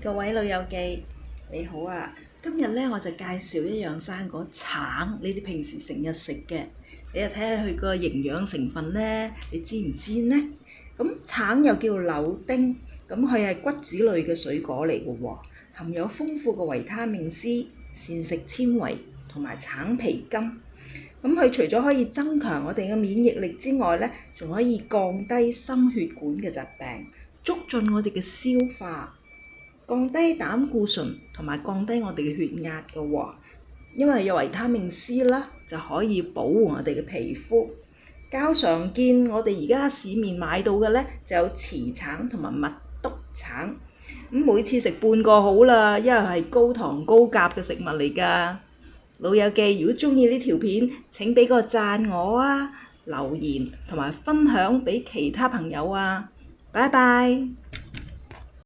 各位老友記，你好啊！今日咧我就介紹一樣生果橙，你哋平時成日食嘅，你又睇下佢個營養成分咧，你知唔知呢？咁橙又叫柳丁，咁佢係骨子類嘅水果嚟嘅喎，含有豐富嘅維他命 C、膳食纖維同埋橙皮苷。咁佢除咗可以增強我哋嘅免疫力之外咧，仲可以降低心血管嘅疾病，促進我哋嘅消化，降低膽固醇同埋降低我哋嘅血壓嘅喎。因為有維他命 C 啦，就可以保護我哋嘅皮膚。較常見我哋而家市面買到嘅咧，就有慈橙同埋蜜篤橙。咁每次食半個好啦，因為係高糖高鉀嘅食物嚟㗎。老友記，如果鍾意呢條片，請俾個讚我啊，留言同埋分享俾其他朋友啊，拜拜。